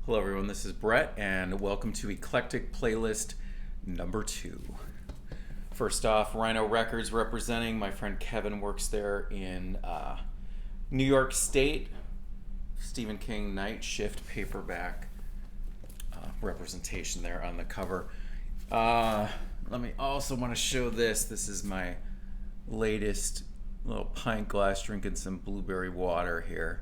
Hello everyone, this is Brett and welcome to Eclectic Playlist number 2. First off, Rhino Records representing. My friend Kevin works there in New York State. Stephen King Night Shift paperback representation there on the cover. Let me also want to show this. This is my latest little pint glass drinking some blueberry water here.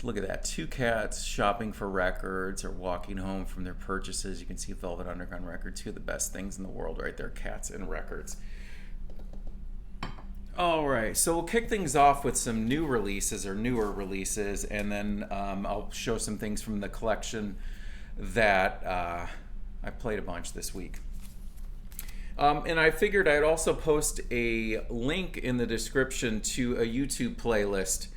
Look at that. 2 cats shopping for records or walking home from their purchases. You can see Velvet Underground records. 2 of the best things in the world right there. Cats and records. All right. So we'll kick things off with some new releases or newer releases. And then I'll show some things from the collection that I played a bunch this week. And I figured I'd also post a link in the description to a YouTube playlist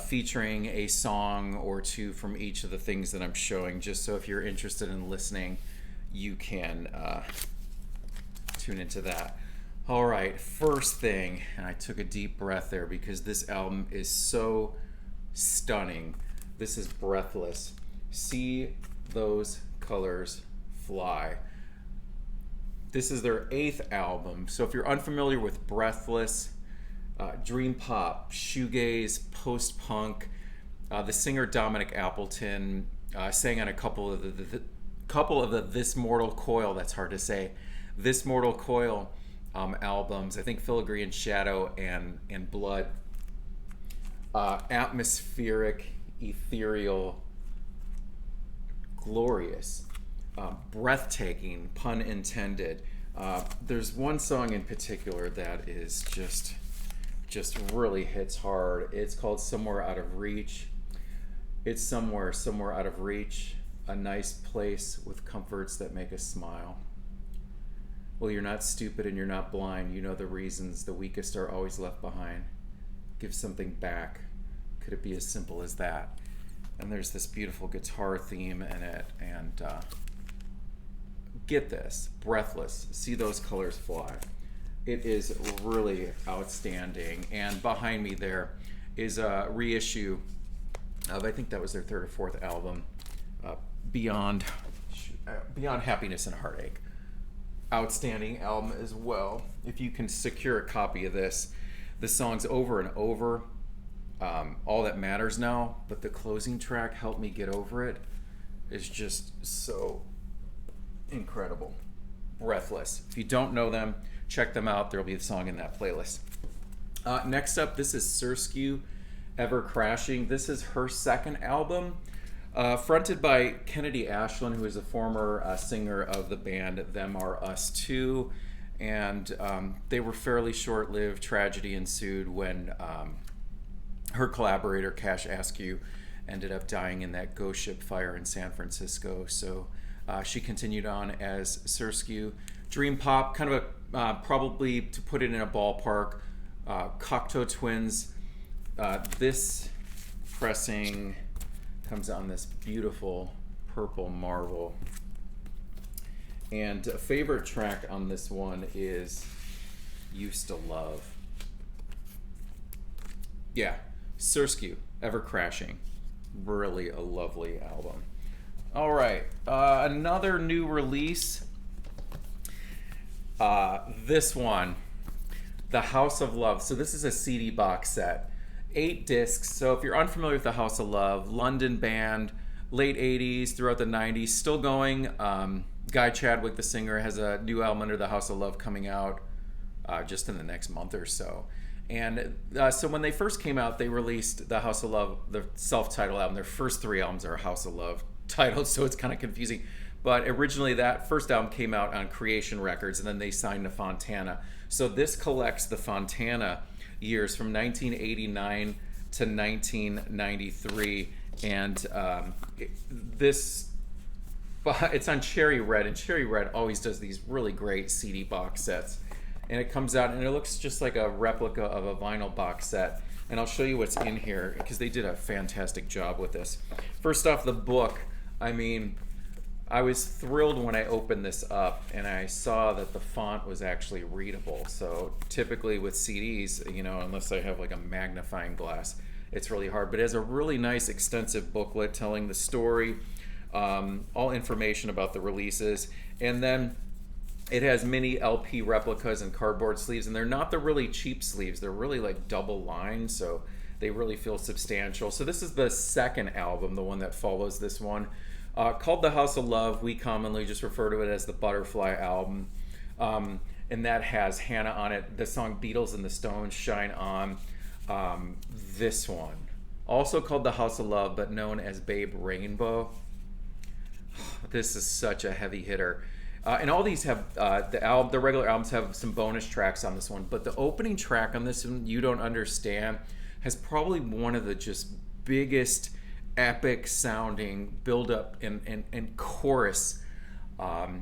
featuring a song or 2 from each of the things that I'm showing, just so if you're interested in listening, you can tune into that. All right, first thing, and I took a deep breath there because this album is so stunning. This is Breathless. See those colors fly. This is their 8th album, so if you're unfamiliar with Breathless, dream pop, shoegaze, post-punk. The singer Dominic Appleton sang on a couple of the This Mortal Coil, that's hard to say, This Mortal Coil albums. I think Filigree and Shadow and Blood. Atmospheric, ethereal, glorious, breathtaking, pun intended. There's one song in particular that is just really hits hard. It's called Somewhere Out of Reach. It's somewhere out of reach, a nice place with comforts that make us smile. Well, you're not stupid and you're not blind. You know the reasons the weakest are always left behind. Give something back. Could it be as simple as that? And there's this beautiful guitar theme in it. And get this, Breathless. See those colors fly. It is really outstanding. And behind me there is a reissue of, I think that was their 3rd or 4th album, Beyond Happiness and Heartache. Outstanding album as well. If you can secure a copy of this, the songs Over and Over, All That Matters Now, but the closing track, Help Me Get Over It, is just so incredible. Breathless. If you don't know them, check them out. There'll be a song in that playlist. Next up, this is SRSQ, Ever Crashing. This is her 2nd album, fronted by Kennedy Ashland, who is a former singer of the band Them Are Us Too. And they were fairly short-lived. Tragedy ensued when her collaborator, Cash Askew, ended up dying in that ghost ship fire in San Francisco. So she continued on as SRSQ. Dream pop, kind of a probably, to put it in a ballpark, Cocteau Twins. This pressing comes on this beautiful purple marble. And a favorite track on this one is Used to Love. Yeah, SRSQ, Ever Crashing. Really a lovely album. All right, another new release. This one, The House of Love. So this is a CD box set, 8 discs. So if you're unfamiliar with The House of Love, London band, late 80s, throughout the 90s, still going. Guy Chadwick, the singer, has a new album under The House of Love coming out just in the next month or so. And so when they first came out, they released The House of Love, the self-titled album. Their first 3 albums are House of Love titled, so it's kind of confusing. But originally that first album came out on Creation Records, and then they signed to Fontana. So this collects the Fontana years from 1989 to 1993. And it's on Cherry Red, and Cherry Red always does these really great CD box sets. And it comes out, and it looks just like a replica of a vinyl box set. And I'll show you what's in here, because they did a fantastic job with this. First off, the book. I mean, I was thrilled when I opened this up and I saw that the font was actually readable. So typically with CDs, unless I have like a magnifying glass, it's really hard. But it has a really nice extensive booklet telling the story all information about the releases. And then it has mini LP replicas and cardboard sleeves, and they're not the really cheap sleeves. They're really like double lined, so they really feel substantial. So this is the second album, the one that follows this one, called The House of Love. We commonly just refer to it as the Butterfly album. And that has Hannah on it, the song Beatles and the Stones, Shine On. This one, also called The House of Love, but known as Babe Rainbow. This is such a heavy hitter. And all these have, the regular albums have some bonus tracks on this one, but the opening track on this one, You Don't Understand, has probably one of the just biggest epic sounding build up and chorus out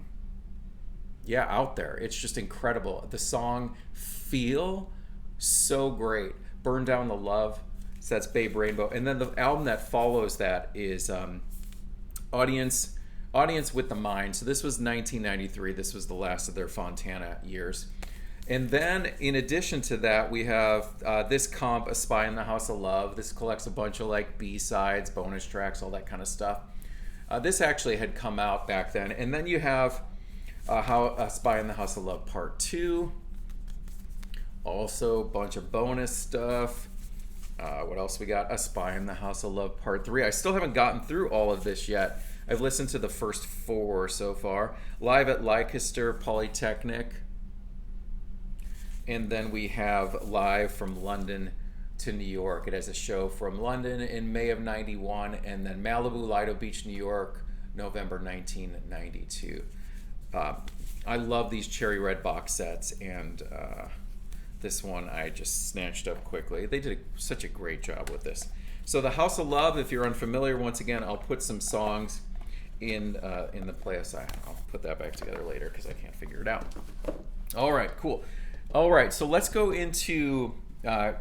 there. It's just incredible. The song Feel, so great. Burn Down the Love, so that's Babe Rainbow. And then the album that follows that is Audience with the Mind. So this was 1993. This was the last of their Fontana years. And then in addition to that, we have this comp, A Spy in the House of Love. This collects a bunch of like B-sides, bonus tracks, all that kind of stuff. This actually had come out back then. And then you have A Spy in the House of Love Part 2. Also a bunch of bonus stuff. What else we got? A Spy in the House of Love Part 3. I still haven't gotten through all of this yet. I've listened to the first 4 so far. Live at Leicester Polytechnic. And then we have Live from London to New York. It has a show from London in May of 91, and then Malibu, Lido Beach, New York, November 1992. I love these cherry red box sets, and this one I just snatched up quickly. They did such a great job with this. So The House of Love, if you're unfamiliar, once again, I'll put some songs in the playlist. I'll put that back together later because I can't figure it out. All right, cool. All right, so let's go into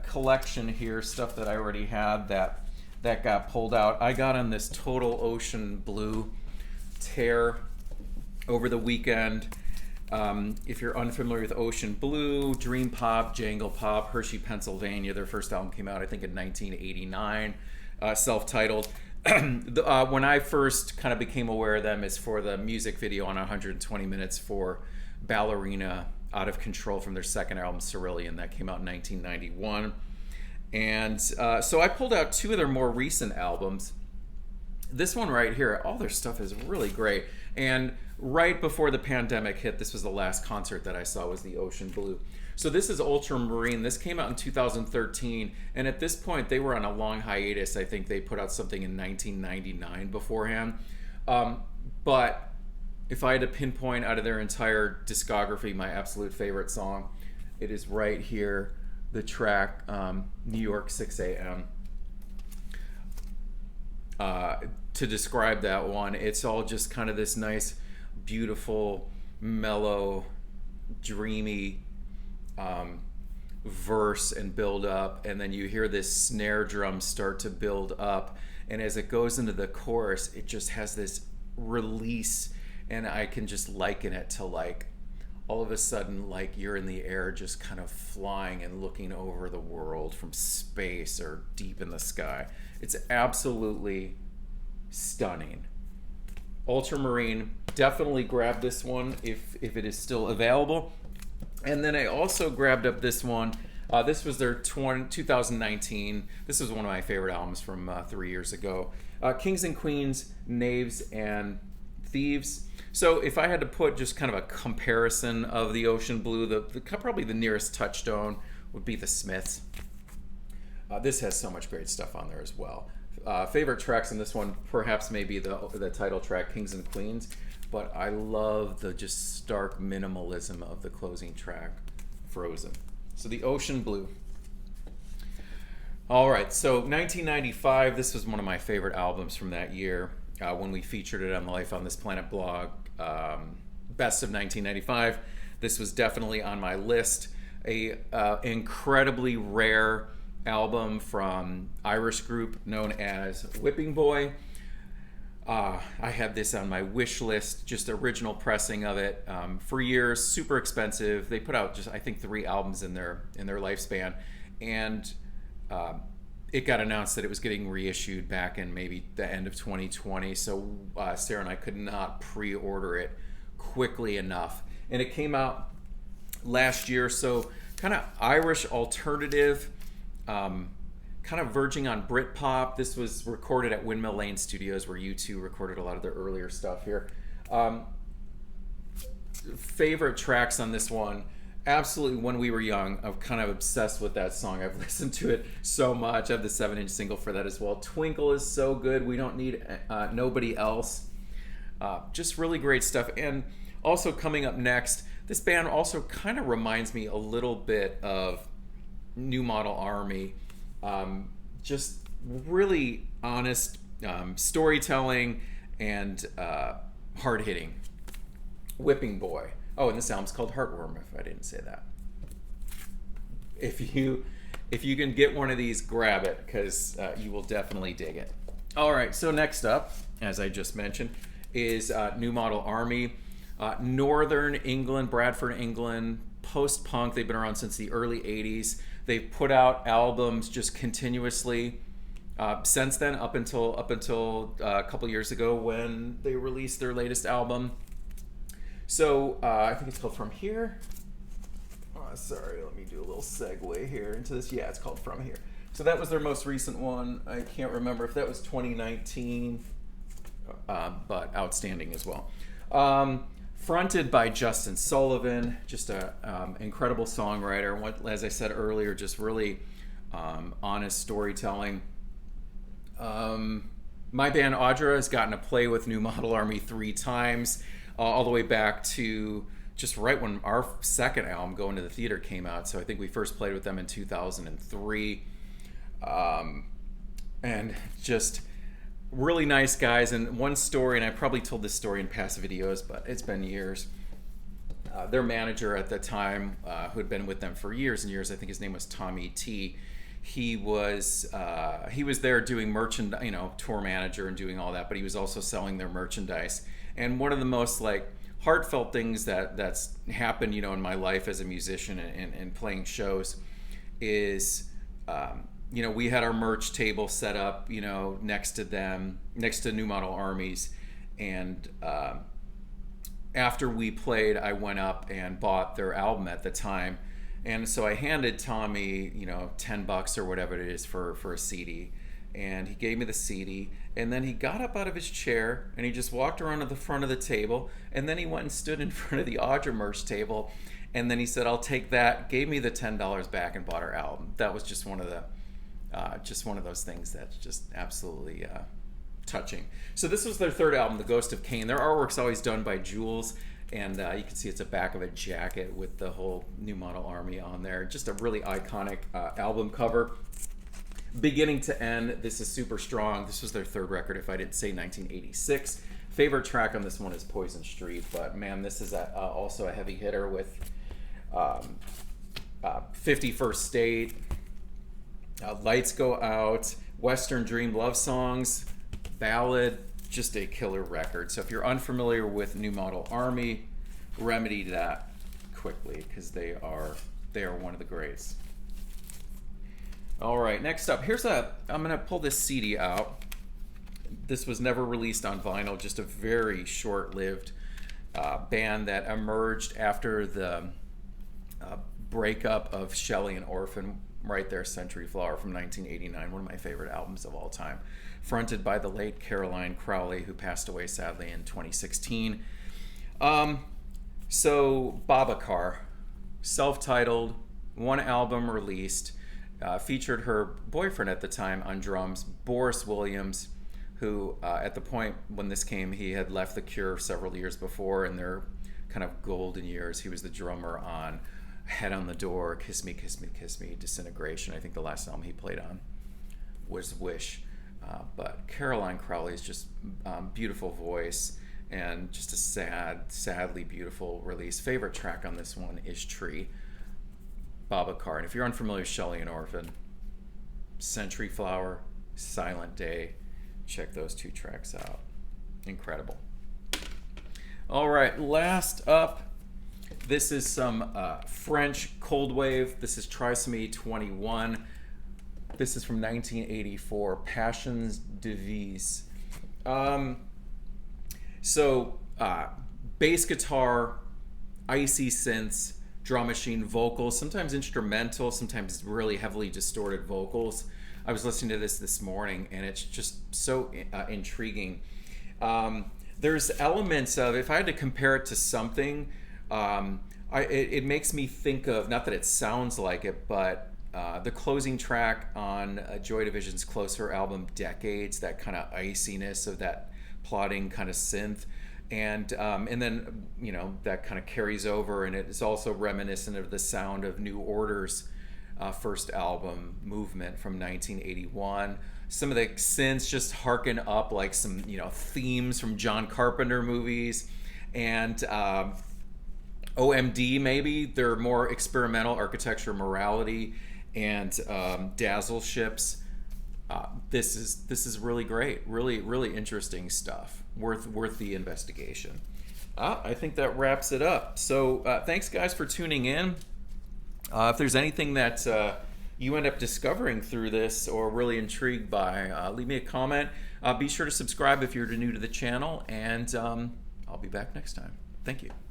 collection here, stuff that I already had that got pulled out. I got on this total ocean blue tear over the weekend. If you're unfamiliar with Ocean Blue, Dream Pop, Jangle Pop, Hershey, Pennsylvania, their first album came out, I think, in 1989, self-titled. When I first kind of became aware of them is for the music video on 120 Minutes for Ballerina Out of Control from their second album, Cerulean, that came out in 1991. And so I pulled out 2 of their more recent albums. This one right here, all their stuff is really great. And right before the pandemic hit, this was the last concert that I saw, was the Ocean Blue. So this is Ultramarine. This came out in 2013, and at this point they were on a long hiatus. I think they put out something in 1999 beforehand. But if I had to pinpoint out of their entire discography my absolute favorite song, it is right here, the track New York 6 a.m. To describe that one, it's all just kind of this nice, beautiful, mellow, dreamy verse and build up, and then you hear this snare drum start to build up, and as it goes into the chorus, it just has this release, and I can just liken it to like all of a sudden like you're in the air just kind of flying and looking over the world from space or deep in the sky. It's absolutely stunning. Ultramarine, definitely grab this one if it is still available. And then I also grabbed up this one. This was their 2019. This is one of my favorite albums from 3 years ago. Kings and Queens, Knaves and Thieves. So if I had to put just kind of a comparison of the Ocean Blue, probably the nearest touchstone would be the Smiths. This has so much great stuff on there as well. Favorite tracks in this one perhaps maybe the title track, Kings and Queens, but I love the just stark minimalism of the closing track, Frozen. So the Ocean Blue. All right, so 1995, this was one of my favorite albums from that year when we featured it on the Life on This Planet blog. Best of 1995. This was definitely on my list. A incredibly rare album from Irish group known as Whipping Boy. I had this on my wish list, just original pressing of it for years, super expensive. They put out just I think 3 albums in their lifespan, and it got announced that it was getting reissued back in maybe the end of 2020. So Sarah and I could not pre-order it quickly enough. And it came out last year, so kind of Irish alternative, kind of verging on Britpop. This was recorded at Windmill Lane Studios, where U2 recorded a lot of their earlier stuff here. Favorite tracks on this one, absolutely When We Were Young. I'm kind of obsessed with that song. I've listened to it so much. I have the 7-inch single for that as well. Twinkle is so good. We Don't Need Nobody Else. Just really great stuff. And also coming up next, this band also kind of reminds me a little bit of New Model Army. Just really honest storytelling and hard-hitting. Whipping Boy. Oh, and this album's called Heartworm, if I didn't say that. If you can get one of these, grab it, because you will definitely dig it. All right, so next up, as I just mentioned, is New Model Army. Northern England, Bradford, England, post-punk. They've been around since the early 80s. They've put out albums just continuously since then, up until a couple years ago when they released their latest album. So I think it's called From Here. Sorry, let me do a little segue here into this. Yeah, it's called From Here. So that was their most recent one. I can't remember if that was 2019, but outstanding as well. Fronted by Justin Sullivan, just a incredible songwriter. As I said earlier, just really honest storytelling. My band Audra has gotten to play with New Model Army 3 times. All the way back to just right when our second album, Going to the Theater, came out. So I think we first played with them in 2003. And just really nice guys. And one story, and I probably told this story in past videos, but it's been years. Their manager at the time, who had been with them for years and years, I think his name was Tommy T. He was there doing merchandise, tour manager and doing all that, but he was also selling their merchandise. And one of the most heartfelt things that's happened, in my life as a musician and playing shows is, we had our merch table set up, next to New Model Armies. And after we played, I went up and bought their album at the time. And so I handed Tommy, $10 or whatever it is for a CD. And he gave me the CD, and then he got up out of his chair and he just walked around to the front of the table, and then he went and stood in front of the Audra merch table, and then he said, "I'll take that," gave me the $10 back, and bought our album. That was just one of those things that's just absolutely touching. So this was their third album, The Ghost of Cain. Their artwork's always done by Jules, and you can see it's a back of a jacket with the whole New Model Army on there. Just a really iconic album cover. Beginning to end, this is super strong. This was their third record, if I didn't say 1986. Favorite track on this one is Poison Street, but man, this is also a heavy hitter with 51st State, Lights Go Out, Western Dream, Love Songs, Ballad, just a killer record. So if you're unfamiliar with New Model Army, remedy that quickly, because they are one of the greats. All right, next up, I'm going to pull this CD out. This was never released on vinyl, just a very short-lived band that emerged after the breakup of Shelley and Orphan, right there, Century Flower from 1989, one of my favorite albums of all time. Fronted by the late Caroline Crowley, who passed away sadly in 2016. So Babacar, self-titled, one album released. Featured her boyfriend at the time on drums, Boris Williams, who at the point when this came, he had left The Cure several years before. In their kind of golden years, he was the drummer on Head on the Door, Kiss Me, Kiss Me, Kiss Me, Disintegration. I think the last album he played on was Wish. But Caroline Crowley's just beautiful voice and just a sadly beautiful release. Favorite track on this one is Tree. Babacar. And if you're unfamiliar with Shelley and Orphan, Century Flower, Silent Day, check those two tracks out. Incredible. All right, last up, this is some French cold wave. This is Trisomie 21. This is from 1984, Passions Devise. Bass guitar, icy synths, drum machine vocals, sometimes instrumental, sometimes really heavily distorted vocals. I was listening to this morning, and it's just so intriguing. There's elements of, if I had to compare it to something, it makes me think of, not that it sounds like it, but the closing track on Joy Division's Closer album, Decades, that kind of iciness of that plodding kind of synth. And then, you know, that kind of carries over, and it's also reminiscent of the sound of New Order's first album, Movement, from 1981. Some of the synths just harken up like some, you know, themes from John Carpenter movies. And OMD, maybe, they're more experimental, Architecture Morality, and Dazzle Ships. This is really great, really interesting stuff, worth the investigation. I think that wraps it up. So thanks guys for tuning in. If there's anything that you end up discovering through this or really intrigued by, leave me a comment. Be sure to subscribe if you're new to the channel, and I'll be back next time. Thank you.